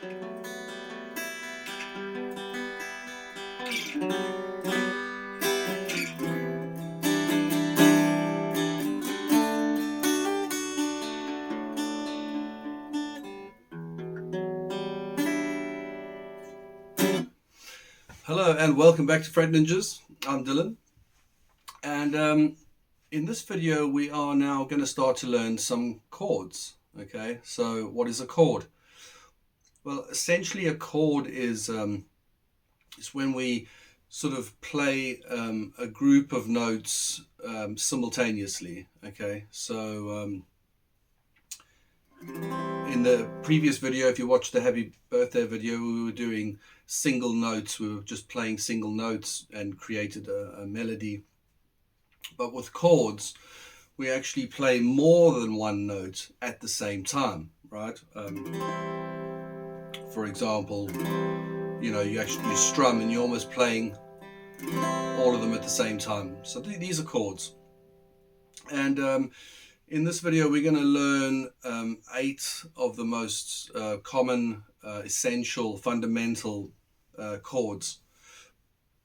Hello and welcome back to Fret Ninjas. I'm Dylan, and in this video we are now going to start to learn some chords. Okay, so what is a chord? Well, essentially a chord is when we sort of play a group of notes simultaneously. Okay, so in the previous video, if you watched the happy birthday video, we were doing single notes. We were just playing single notes and created a melody. But with chords, we actually play more than one note at the same time, right? For example, you strum and you're almost playing all of them at the same time. So these are chords. And in this video, we're going to learn 8 of the most common, essential, fundamental chords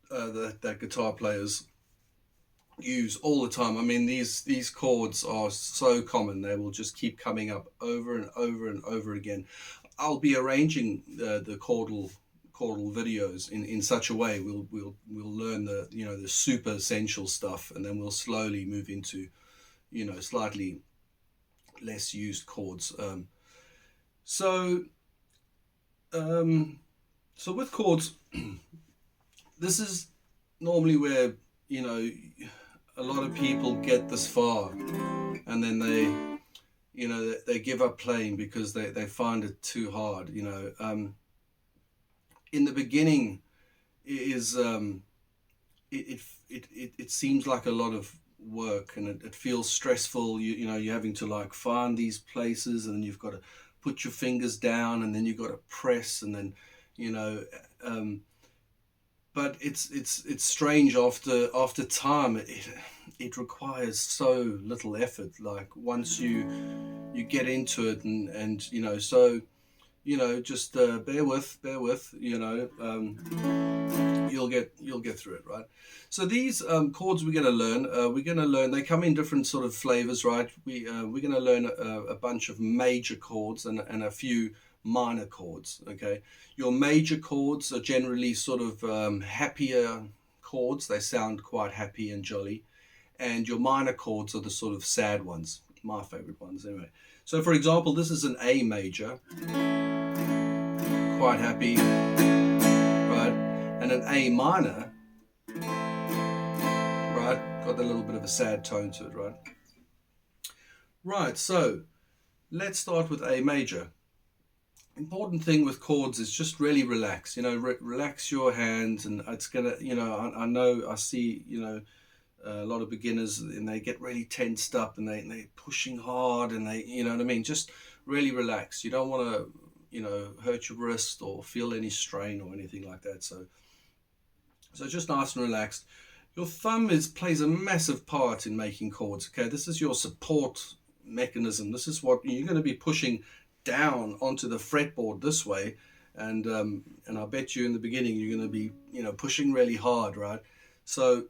that guitar players use all the time. I mean, these chords are so common; they will just keep coming up over and over and over again. I'll be arranging the chordal videos in such a way we'll learn the super essential stuff, and then we'll slowly move into slightly less used chords. So with chords, this is normally where a lot of people get this far, and then they give up playing because they find it too hard. In the beginning, it seems like a lot of work, and it feels stressful. You're having to like find these places, and then you've got to put your fingers down, and then you've got to press, and then but it's strange after time. It requires so little effort. Like once you get into it, and so just bear with, you'll get through it, right? So these chords we're going to learn, they come in different sort of flavors, right? We're going to learn a bunch of major chords and a few minor chords. Okay, your major chords are generally sort of happier chords. They sound quite happy and jolly, and your minor chords are the sort of sad ones, my favorite ones anyway. So for example, this is an A major, quite happy, right? And an A minor, right, got a little bit of a sad tone to it, right? Right, so let's start with A major. Important thing with chords is just really relax. Relax your hands, and it's gonna, I know I see, a lot of beginners, and they get really tensed up, and they're pushing hard, and they, you know what I mean. Just really relax. You don't want to, hurt your wrist or feel any strain or anything like that. So just nice and relaxed. Your thumb plays a massive part in making chords. Okay, this is your support mechanism. This is what you're going to be pushing down onto the fretboard this way, and I bet you in the beginning you're going to be pushing really hard, right? So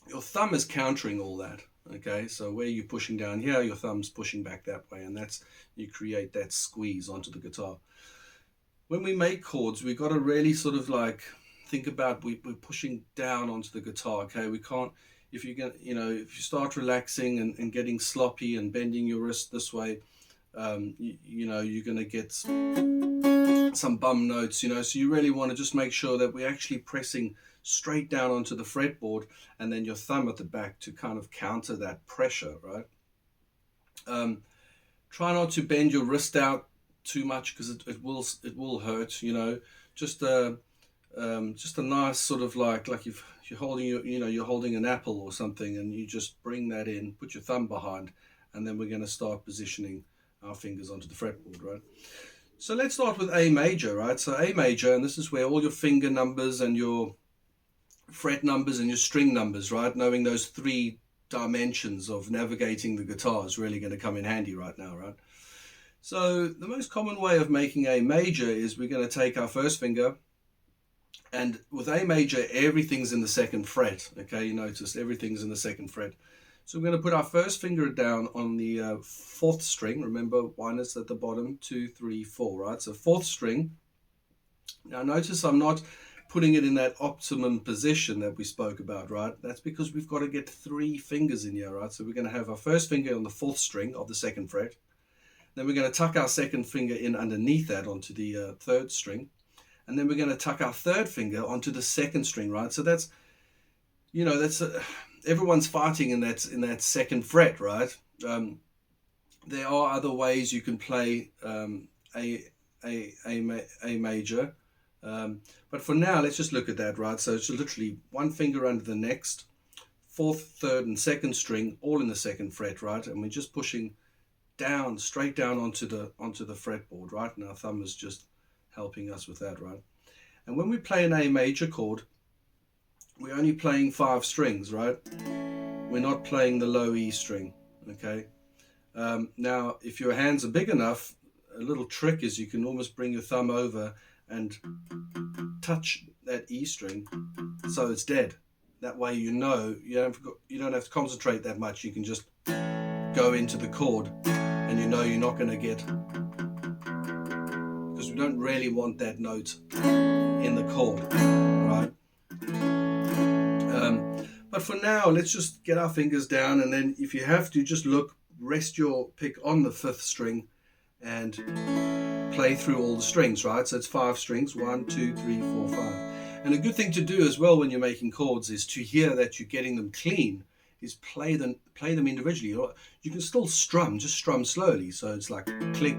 your thumb is countering all that. Okay, so where you're pushing down here, your thumb's pushing back that way, and you create that squeeze onto the guitar. When we make chords, we've got to really sort of like think about we're pushing down onto the guitar. Okay, we can't, if you get if you start relaxing and getting sloppy and bending your wrist this way, you're going to get some bum notes, so you really want to just make sure that we're actually pressing straight down onto the fretboard, and then your thumb at the back to kind of counter that pressure, right? Try not to bend your wrist out too much, because it will hurt. Just a nice sort of like if you're holding you're holding an apple or something, and you just bring that in, put your thumb behind, and then we're going to start positioning our fingers onto the fretboard, right? So let's start with A major, right? So A major, and this is where all your finger numbers and your fret numbers and your string numbers, right? Knowing those 3 dimensions of navigating the guitar is really going to come in handy right now, right? So the most common way of making A major is we're going to take our first finger, and with A major, everything's in the second fret. Okay, you notice everything's in the second fret. So we're going to put our first finger down on the fourth string. Remember, 1 is at the bottom, 2, 3, 4, right? So fourth string. Now notice I'm not putting it in that optimum position that we spoke about, right? That's because we've got to get 3 fingers in here, right? So we're going to have our first finger on the fourth string of the second fret. Then we're going to tuck our second finger in underneath that onto the third string. And then we're going to tuck our third finger onto the second string, right? So that's, you know, that's everyone's fighting in that second fret, right? There are other ways you can play a major, but for now, let's just look at that, right? So it's literally one finger under the next, fourth, third, and second string, all in the second fret, right? And we're just pushing down, straight down onto the fretboard, right? And our thumb is just helping us with that, right? And when we play an A major chord, we're only playing 5 strings, right? We're not playing the low E string, okay? Now, if your hands are big enough, a little trick is you can almost bring your thumb over and touch that E string so it's dead. That way you know you don't have to concentrate that much. You can just go into the chord and you know you're not going to get, because we don't really want that note in the chord, right? But for now, let's just get our fingers down, and then if you have to, just rest your pick on the 5th string and play through all the strings, right? So it's 5 strings, 1, 2, 3, 4, 5. And a good thing to do as well when you're making chords is to hear that you're getting them clean, is play them individually. You can still just strum slowly. So it's like click,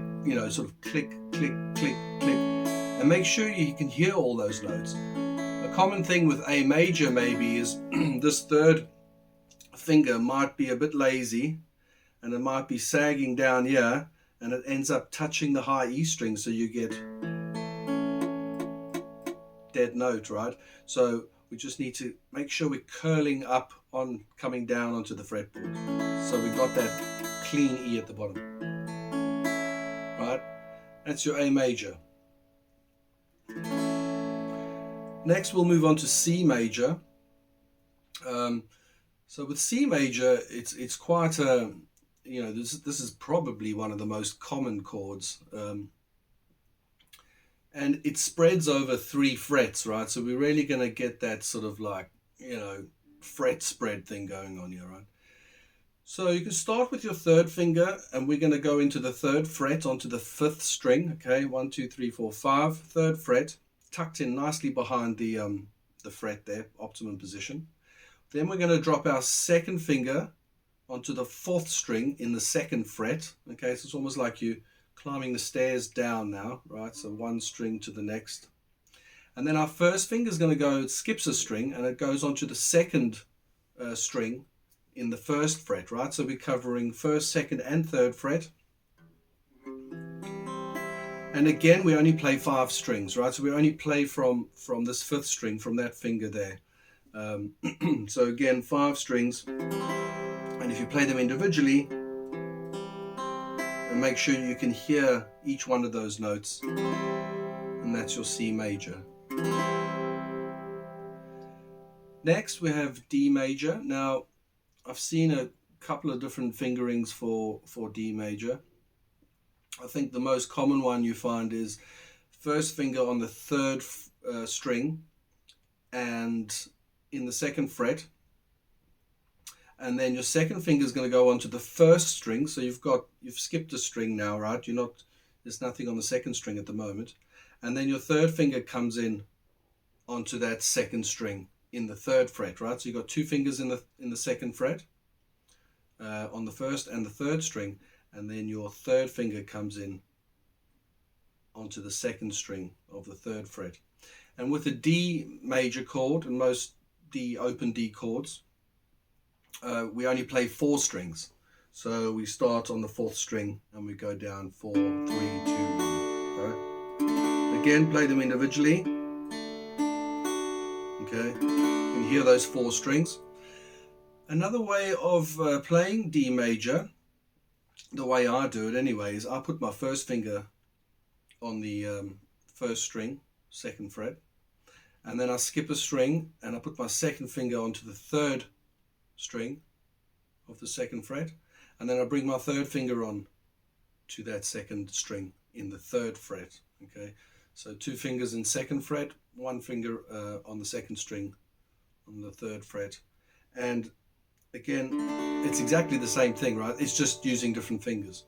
sort of click, click, click, click. And make sure you can hear all those notes. A common thing with A major maybe is this third finger might be a bit lazy, and it might be sagging down here, and it ends up touching the high E string, so you get dead note, right? So we just need to make sure we're curling up on coming down onto the fretboard, so we've got that clean E at the bottom, right? That's your A major. Next we'll move on to C major. So with C major, it's quite a, this is probably one of the most common chords, and it spreads over 3 frets, right? So we're really going to get that sort of like, fret spread thing going on here, right? So you can start with your 3rd finger, and we're going to go into the 3rd fret onto the 5th string, okay? 1, 2, 3, 4, 5, 3rd fret, tucked in nicely behind the fret there, optimum position. Then we're going to drop our 2nd finger onto the 4th string in the 2nd fret. Okay, so it's almost like you climbing the stairs down now, right? So 1 string to the next. And then our 1st finger is going to go, it skips a string, and it goes onto the 2nd string in the 1st fret, right? So we're covering 1st, 2nd, and 3rd fret. And again, we only play 5 strings, right? So we only play from this 5th string, from that finger there. So again, 5 strings. And if you play them individually, and make sure you can hear each one of those notes, and that's your C major. Next, we have D major. Now, I've seen a couple of different fingerings for D major. I think the most common one you find is 1st finger on the 3rd string and in the 2nd fret, and then your 2nd finger is going to go onto the 1st string. So you've skipped a string now, right? There's nothing on the 2nd string at the moment, and then your 3rd finger comes in onto that 2nd string in the 3rd fret, right? So you've got 2 fingers in the 2nd fret on the 1st and the 3rd string, and then your 3rd finger comes in onto the 2nd string of the 3rd fret. And with the D major chord, and most open D chords, we only play 4 strings. So we start on the 4th string and we go down 4, 3, 2, 1. Right? Again, play them individually. Okay, you can hear those 4 strings. Another way of playing D major the way I do it anyway is I put my first finger on the first string, second fret, and then I skip a string and I put my second finger onto the third string of the second fret, and then I bring my third finger on to that second string in the third fret. Okay, so two fingers in second fret, one finger on the second string on the third fret, and again it's exactly the same thing, right? It's just using different fingers.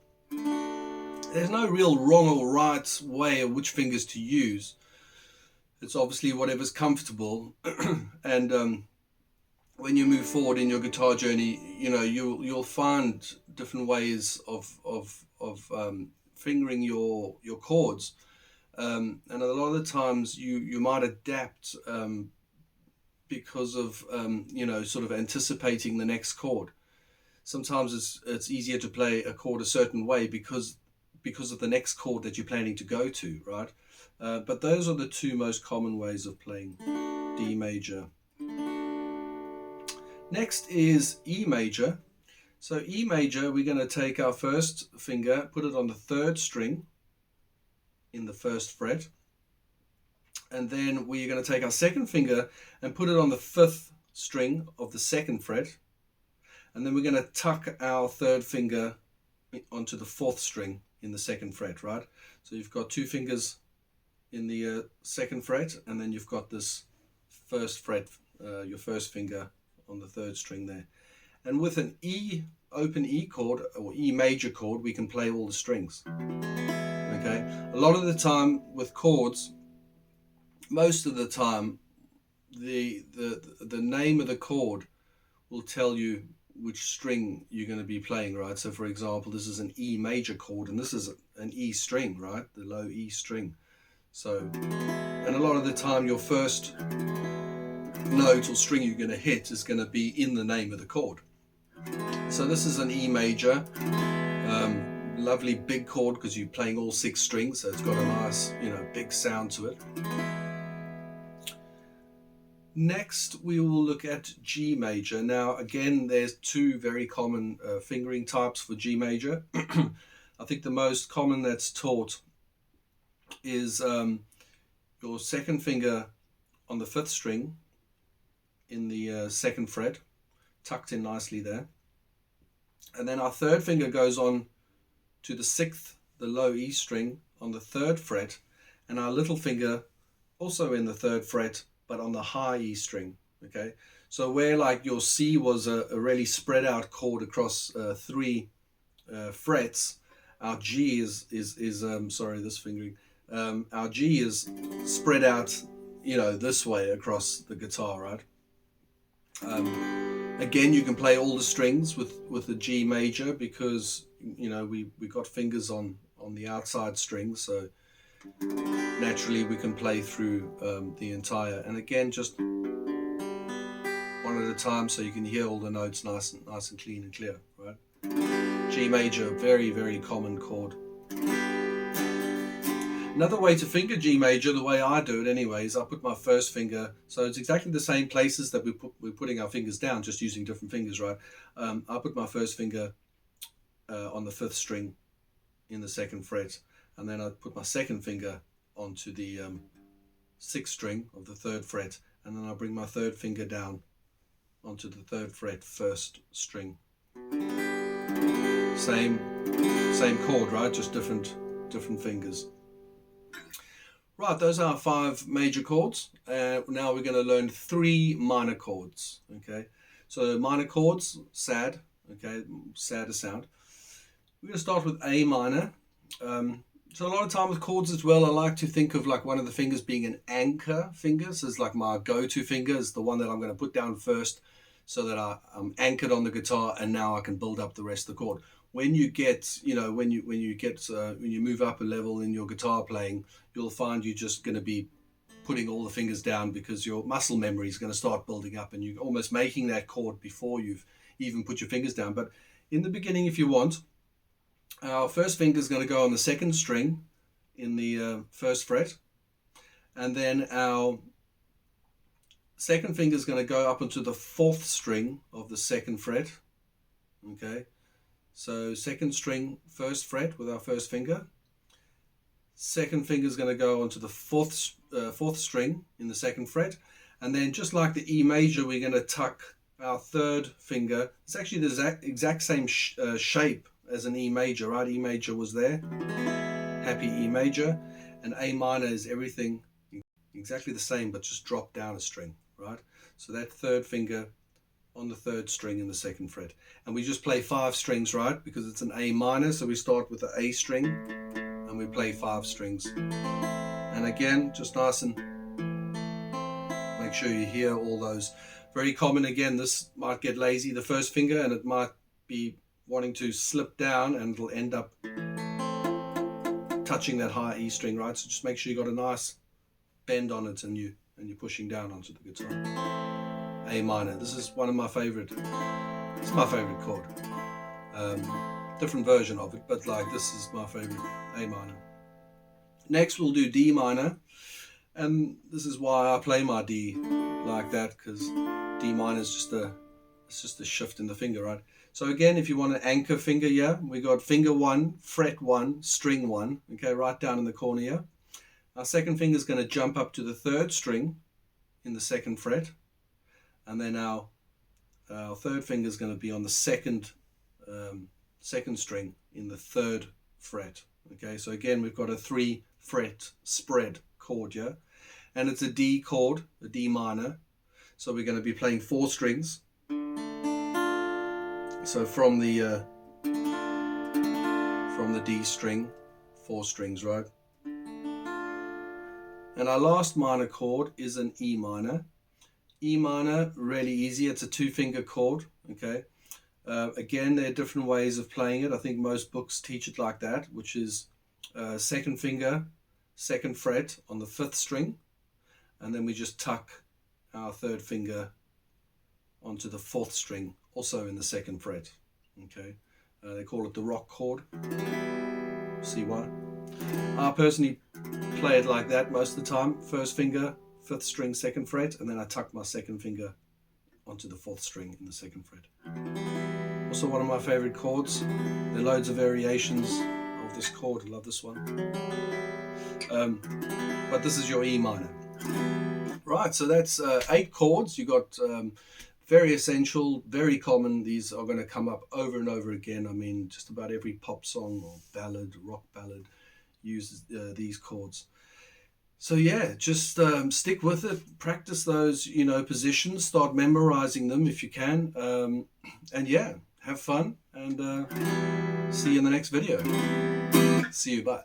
There's no real wrong or right way of which fingers to use. It's obviously whatever's comfortable. And when you move forward in your guitar journey, you know, you'll find different ways of fingering your chords, and a lot of the times you might adapt because of you know, sort of anticipating the next chord. Sometimes it's easier to play a chord a certain way because of the next chord that you're planning to go to, right? But those are the two most common ways of playing D major. Next is E major. So E major, we're going to take our first finger, put it on the third string in the first fret, and then we're going to take our second finger and put it on the fifth string of the second fret, and then we're going to tuck our third finger onto the fourth string in the second fret, right? So you've got two fingers in the second fret, and then you've got this first fret, your first finger on the third string there. And with an E, open E chord or E major chord, we can play all the strings. Okay, a lot of the time with chords, most of the time, the name of the chord will tell you which string you're going to be playing, right? So for example, this is an E major chord and this is an E string, right? The low E string. So, and a lot of the time your first note or string you're going to hit is going to be in the name of the chord. So this is an E major, lovely big chord because you're playing all six strings, so it's got a nice, you know, big sound to it. Next we will look at G major. Now again, there's two very common fingering types for G major. I think the most common that's taught is your second finger on the fifth string in the second fret, tucked in nicely there, and then our third finger goes on to the sixth, the low E string on the third fret, and our little finger also in the third fret but on the high E string. Okay, so where like your C was a really spread out chord across three frets, our G is sorry, this fingering, our G is spread out, you know, this way across the guitar, right? Again, you can play all the strings with the G major because, you know, we got fingers on the outside strings, so naturally we can play through the entire, and again just one at a time so you can hear all the notes nice and clean and clear, right? G major, very, very common chord. Another way to finger G major, the way I do it anyway, is I put my first finger, so it's exactly the same places that we're putting our fingers down, just using different fingers, right? I put my first finger on the fifth string in the second fret, and then I put my second finger onto the sixth string of the third fret, and then I bring my third finger down onto the third fret, first string. Same chord, right? Just different fingers. Right, those are 5 major chords. Now we're going to learn 3 minor chords. Okay, so minor chords, sad. Okay, sadder sound. We're going to start with A minor. So a lot of time with chords as well, I like to think of like one of the fingers being an anchor finger. So it's like my go-to finger is the one that I'm going to put down first, so that I'm anchored on the guitar, and now I can build up the rest of the chord. When you get, you know, when you move up a level in your guitar playing, you'll find you're just going to be putting all the fingers down because your muscle memory is going to start building up, and you're almost making that chord before you've even put your fingers down. But in the beginning, if you want, our first finger is going to go on the second string in the first fret, and then our second finger is going to go up onto the fourth string of the second fret. Okay, So second string, first fret with our first finger. Second finger is going to go onto the fourth string in the second fret. And then just like the E major, we're going to tuck our third finger. It's actually the exact same shape as an E major, right? E major was there. Happy E major. And A minor is everything exactly the same, but just drop down a string, right? So that third finger on the third string in the second fret. And we just play 5 strings, right? Because it's an A minor, so we start with the A string and we play 5 strings. And again, just nice and make sure you hear all those. Very common, again, this might get lazy, the first finger, and it might be wanting to slip down and it'll end up touching that high E string, right? So just make sure you got a nice bend on it and you're pushing down onto the guitar. A minor. This is one of my favorite. It's my favorite chord. Different version of it, but like this is my favorite. A minor. Next we'll do D minor, and this is why I play my D like that, because D minor is just a shift in the finger, right? So again, if you want an anchor finger here, we got finger 1, fret 1, string 1. Okay, right down in the corner here. Our second finger is going to jump up to the third string in the second fret, and then our third finger is going to be on the second string in the third fret. Okay, so again we've got a 3 fret spread chord here, and it's a D chord, a D minor. So we're going to be playing 4 strings. So from the D string, 4 strings, right? And our last minor chord is an E minor. E minor, really easy. It's a 2-finger chord. Okay. Again, there are different ways of playing it. I think most books teach it like that, which is second finger, second fret on the 5th string, and then we just tuck our third finger onto the 4th string, also in the second fret. Okay. They call it the rock chord. See why? I personally play it like that most of the time. First finger, 5th string, 2nd fret, and then I tuck my second finger onto the 4th string in the 2nd fret. Also one of my favorite chords. There are loads of variations of this chord. I love this one. But this is your E minor. Right, so that's 8 chords. You got very essential, very common. These are going to come up over and over again. I mean, just about every pop song or ballad, rock ballad uses these chords. So yeah, just stick with it, practice those, positions, start memorizing them if you can, and yeah, have fun, and see you in the next video. See you, bye.